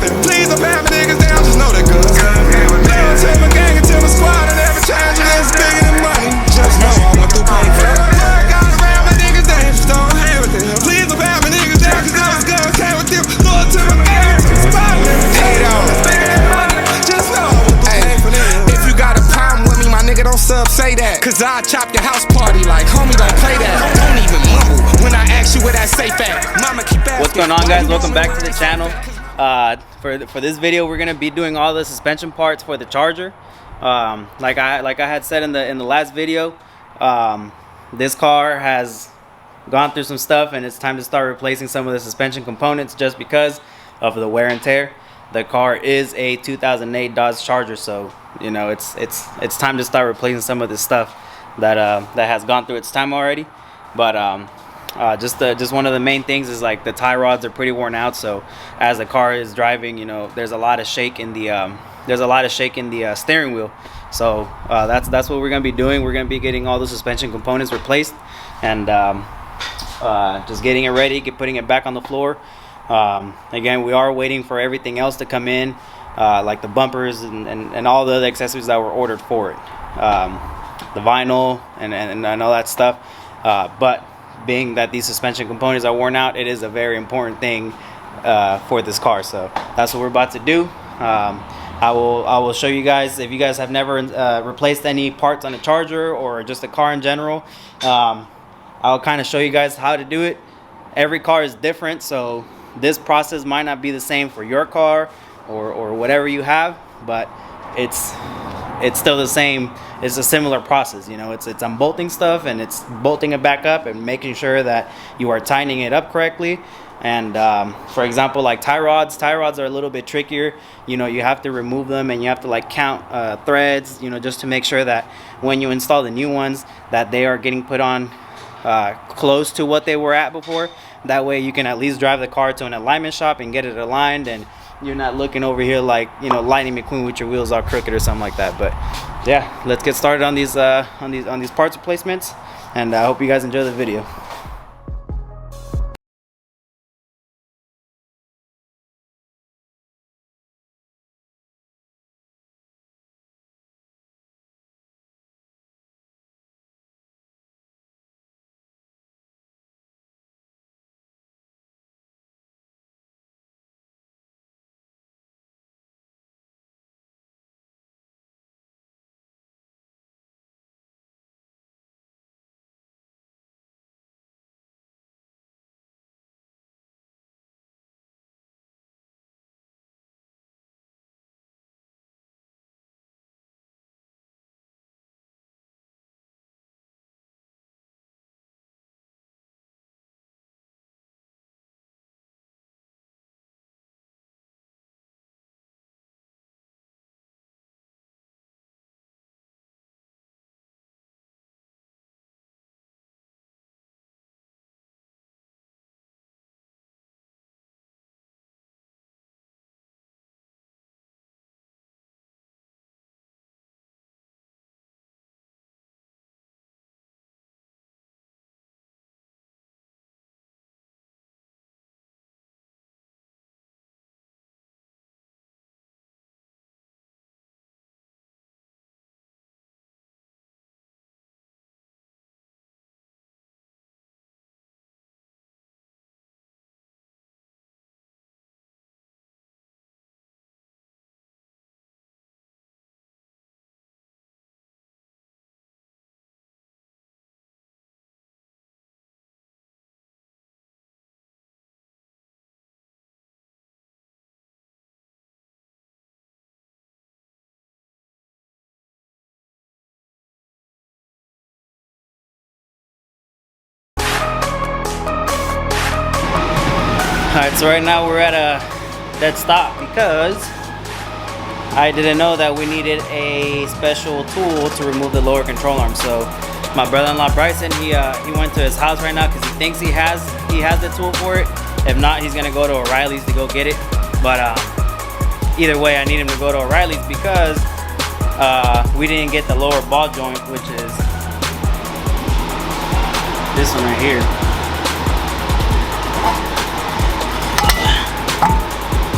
with them. Please don't pat my niggas down, just know that cuz love to my gang and to my squad, and every time you is bigger than money. Just know I went through pain for that. Work out around my niggas down, just don't hang with them. Please don't pat my niggas down, cause those guns came with them. Lord to my gang, to my squad, and every time you is bigger than money. Just know I went through pain for them. If you got a problem with me, my nigga, don't say that, cause I'll chop your house party like, homie, don't play that. Don't even mumble when I ask you where that safe at. Mama, keep asking. What's going on, guys? Welcome back to the channel. For this video, we're gonna be doing all the suspension parts for the Charger. Like I had said in the last video, this car has gone through some stuff, and it's time to start replacing some of the suspension components just because of the wear and tear. The car is a 2008 Dodge Charger, so you know it's time to start replacing some of this stuff that has gone through its time already. But just one of the main things is like the tie rods are pretty worn out, so as the car is driving, you know, there's a lot of shake in the steering wheel. So that's what we're gonna be doing. We're gonna be getting all the suspension components replaced, and just getting it ready, putting it back on the floor. Again, we are waiting for everything else to come in, like the bumpers and all the other accessories that were ordered for it, the vinyl and all that stuff. But being that these suspension components are worn out, it is a very important thing for this car. So that's what we're about to do. I will show you guys. If you guys have never replaced any parts on a Charger or just a car in general, I'll kind of show you guys how to do it. Every car is different, so this process might not be the same for your car or whatever you have, but it's still the same. It's a similar process, you know. It's unbolting stuff, and it's bolting it back up and making sure that you are tightening it up correctly. And for example, like tie rods are a little bit trickier. You know, you have to remove them, and you have to like count threads, you know, just to make sure that when you install the new ones that they are getting put on close to what they were at before. That way you can at least drive the car to an alignment shop and get it aligned, and you're not looking over here like, you know, Lightning McQueen with your wheels all crooked or something like that. But yeah, let's get started on these parts replacements, and I hope you guys enjoy the video. Alright, so right now we're at a dead stop because I didn't know that we needed a special tool to remove the lower control arm. So my brother-in-law Bryson, he went to his house right now because he thinks he has the tool for it. If not, he's gonna go to O'Reilly's to go get it. But either way, I need him to go to O'Reilly's because we didn't get the lower ball joint, which is this one right here.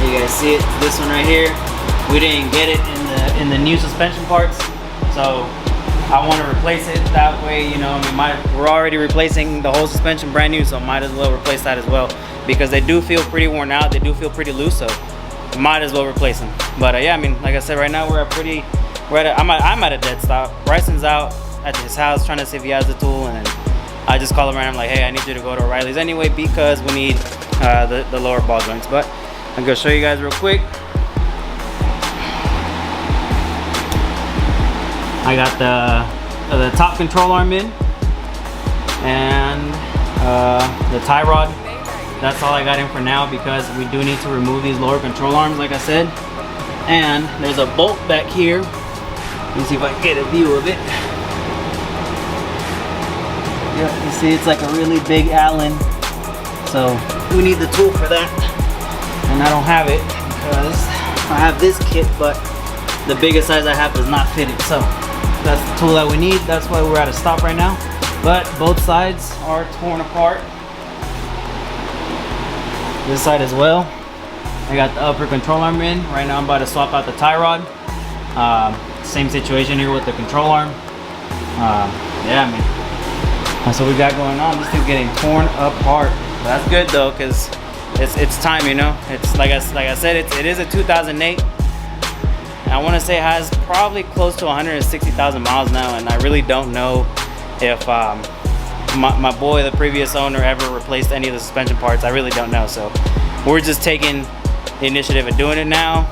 You guys see it, this one right here. We didn't get it in the new suspension parts, so I want to replace it that way. You know, I mean, we're already replacing the whole suspension brand new, so might as well replace that as well, because they do feel pretty worn out. They do feel pretty loose, so might as well replace them. But yeah, I mean, like I said, right now I'm at a dead stop. Bryson's out at his house trying to see if he has the tool, and I just call him around. I'm like, hey, I need you to go to O'Reilly's anyway because we need the lower ball joints. But I'm gonna show you guys real quick. I got the top control arm in, and the tie rod. That's all I got in for now, because we do need to remove these lower control arms, like I said. And there's a bolt back here. Let me see if I can get a view of it. Yeah, you see it's like a really big Allen. So we need the tool for that. And I don't have it because I have this kit, but the biggest size I have does not fit it. So that's the tool that we need. That's why we're at a stop right now. But both sides are torn apart. This side as well. I got the upper control arm in. Right now I'm about to swap out the tie rod. Same situation here with the control arm. Yeah, I mean, that's what we got going on. This thing's getting torn apart. But that's good though, because it's time, you know. It's like I said, it is a 2008. I want to say it has probably close to 160,000 miles now, and I really don't know if my boy, the previous owner, ever replaced any of the suspension parts. I really don't know. So we're just taking the initiative of doing it now,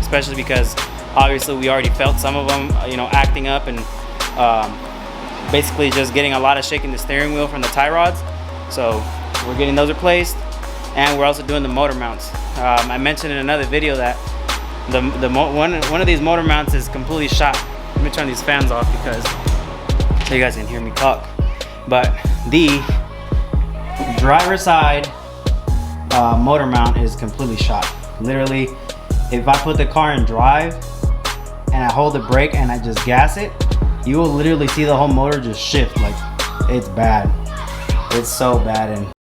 especially because obviously we already felt some of them, you know, acting up, and basically just getting a lot of shaking the steering wheel from the tie rods. So we're getting those replaced, and we're also doing the motor mounts. I mentioned in another video that one of these motor mounts is completely shot. Let me turn these fans off because so you guys can hear me talk. But the driver side motor mount is completely shot. Literally, if I put the car in drive and I hold the brake and I just gas it, you will literally see the whole motor just shift. Like, it's bad. It's so bad. And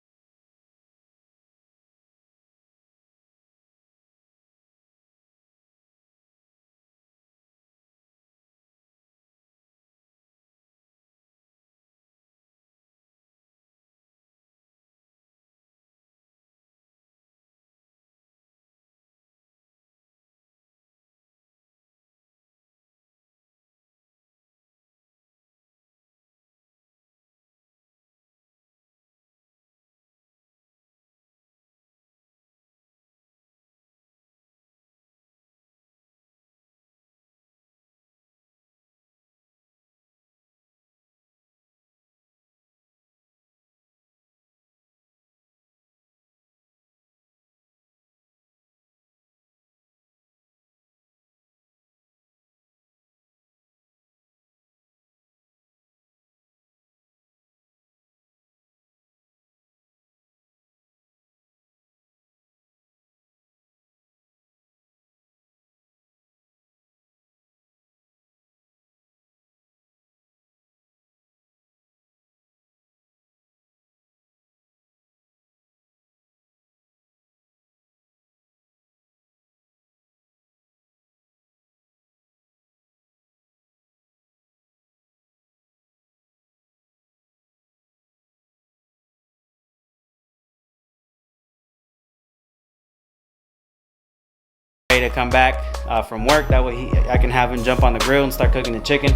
ready to come back from work. That way I can have him jump on the grill and start cooking the chicken,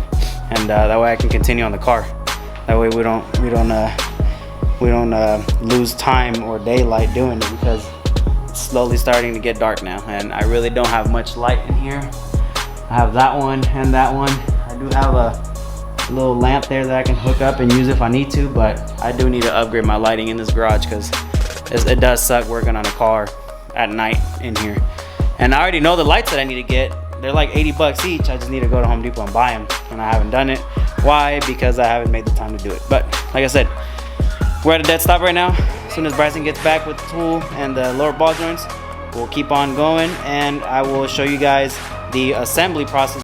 and that way I can continue on the car. That way we don't lose time or daylight doing it, because it's slowly starting to get dark now, and I really don't have much light in here. I have that one and that one. I do have a little lamp there that I can hook up and use if I need to, but I do need to upgrade my lighting in this garage, because it does suck working on a car at night in here. And I already know the lights that I need to get. They're like 80 bucks each. I just need to go to Home Depot and buy them, and I haven't done it. Why? Because I haven't made the time to do it. But like I said, we're at a dead stop right now. As soon as Bryson gets back with the tool and the lower ball joints, we'll keep on going, and I will show you guys the assembly process.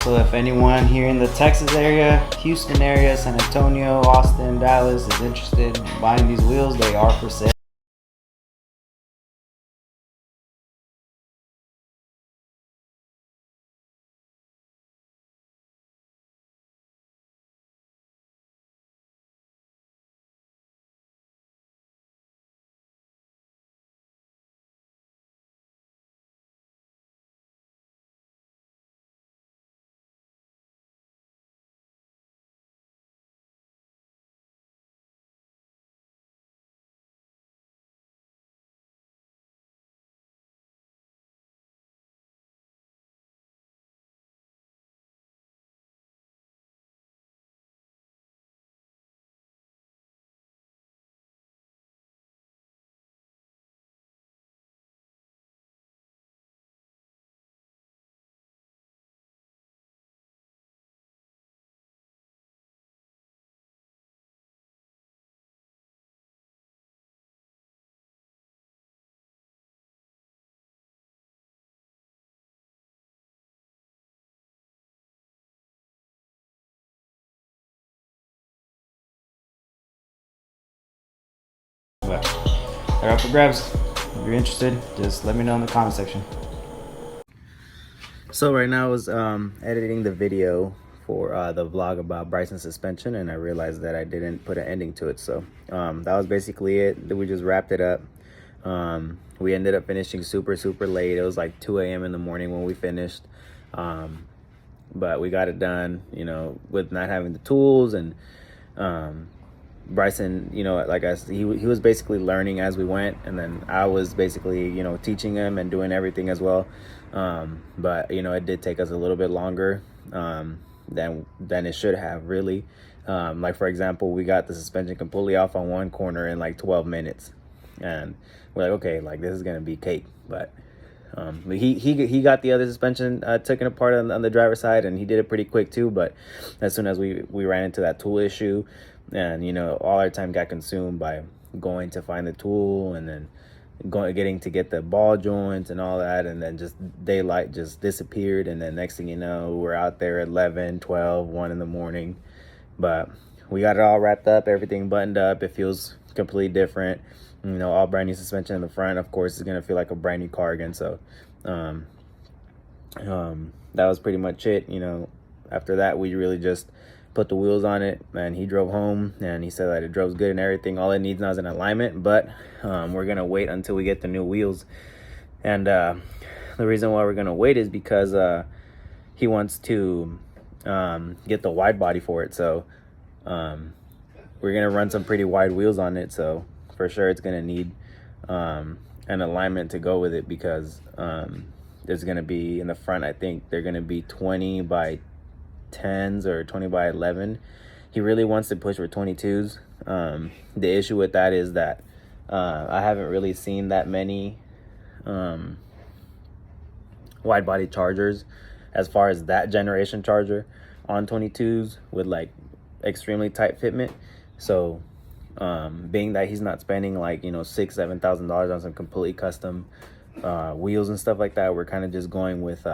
So if anyone here in the Texas area, Houston area, San Antonio, Austin, Dallas is interested in buying these wheels, they are for sale. But they're up for grabs. If you're interested, just let me know in the comment section. So right now I was editing the video for the vlog about Bryson suspension, and I realized that I didn't put an ending to it. So that was basically it. We just wrapped it up. We ended up finishing super late. It was like 2 a.m. in the morning when we finished. But we got it done, you know, with not having the tools. And Bryson, you know, like I said, he was basically learning as we went, and then I was basically, you know, teaching him and doing everything as well. But you know, it did take us a little bit longer than it should have, really. Like for example, we got the suspension completely off on one corner in like 12 minutes, and we're like, okay, like this is gonna be cake. But he got the other suspension taken apart on the driver's side, and he did it pretty quick too. But as soon as we ran into that tool issue, and you know, all our time got consumed by going to find the tool, and then getting to get the ball joints and all that, and then just daylight just disappeared, and then next thing you know, we're out there at 11, 12, 1 in the morning. But we got it all wrapped up, everything buttoned up. It feels completely different, you know, all brand new suspension in the front. Of course, it's gonna feel like a brand new car again. So that was pretty much it. You know, after that, we really just put the wheels on it, and he drove home, and he said that it drove good and everything. All it needs now is an alignment, but we're gonna wait until we get the new wheels. And the reason why we're gonna wait is because he wants to get the wide body for it. So we're gonna run some pretty wide wheels on it, so for sure it's gonna need an alignment to go with it, because there's gonna be in the front, I think they're gonna be 20 by 10s or 20 by 11. He really wants to push for 22s. The issue with that is that I haven't really seen that many wide body Chargers, as far as that generation Charger, on 22s with like extremely tight fitment. So being that he's not spending like, you know, $6,000-7,000 on some completely custom wheels and stuff like that, we're kind of just going with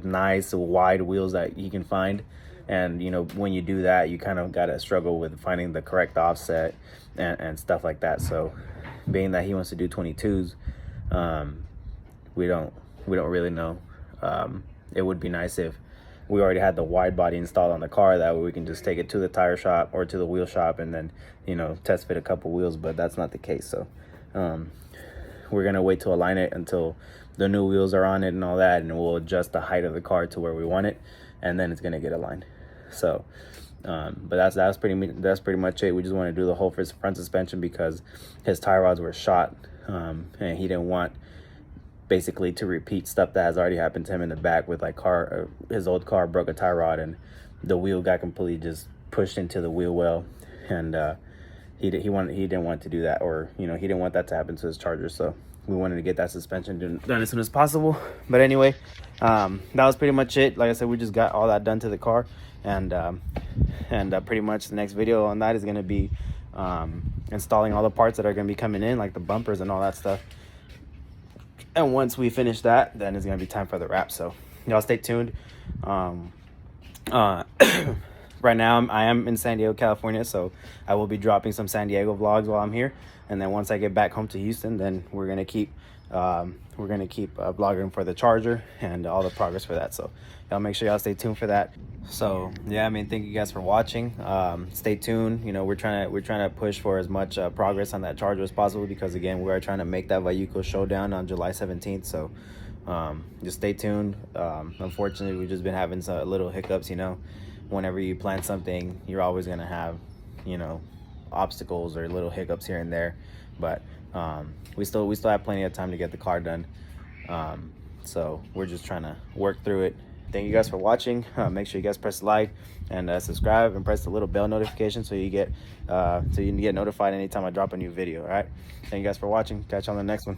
nice wide wheels that he can find. And you know, when you do that, you kind of gotta struggle with finding the correct offset and stuff like that. So being that he wants to do 22s, we don't really know. It would be nice if we already had the wide body installed on the car, that way we can just take it to the tire shop or to the wheel shop and then, you know, test fit a couple wheels. But that's not the case. So we're gonna wait to align it until the new wheels are on it and all that, and we'll adjust the height of the car to where we want it, and then it's gonna get aligned. So but that's pretty much it. We just want to do the whole front suspension because his tie rods were shot, and he didn't want basically to repeat stuff that has already happened to him in the back with like his old car broke a tie rod and the wheel got completely just pushed into the wheel well, and he didn't want to do that, or you know, he didn't want that to happen to his Charger. So we wanted to get that suspension done as soon as possible. But anyway, that was pretty much it. Like I said, we just got all that done to the car, and pretty much the next video on that is going to be installing all the parts that are going to be coming in, like the bumpers and all that stuff. And once we finish that, then it's going to be time for the wrap. So y'all stay tuned. Right now I am in San Diego, California, so I will be dropping some San Diego vlogs while I'm here, and then once I get back home to Houston, then we're gonna keep vlogging for the Charger and all the progress for that. So y'all make sure y'all stay tuned for that. So yeah, I mean, thank you guys for watching. Stay tuned. You know, we're trying to push for as much progress on that Charger as possible, because again, we are trying to make that Vayuco showdown on July 17th. So just stay tuned. Unfortunately, we've just been having some little hiccups. You know, whenever you plan something, you're always gonna have, you know, obstacles or little hiccups here and there, but we still have plenty of time to get the car done. So we're just trying to work through it. Thank you guys for watching. Make sure you guys press like and subscribe and press the little bell notification so you get notified anytime I drop a new video. All right, thank you guys for watching. Catch you on the next one.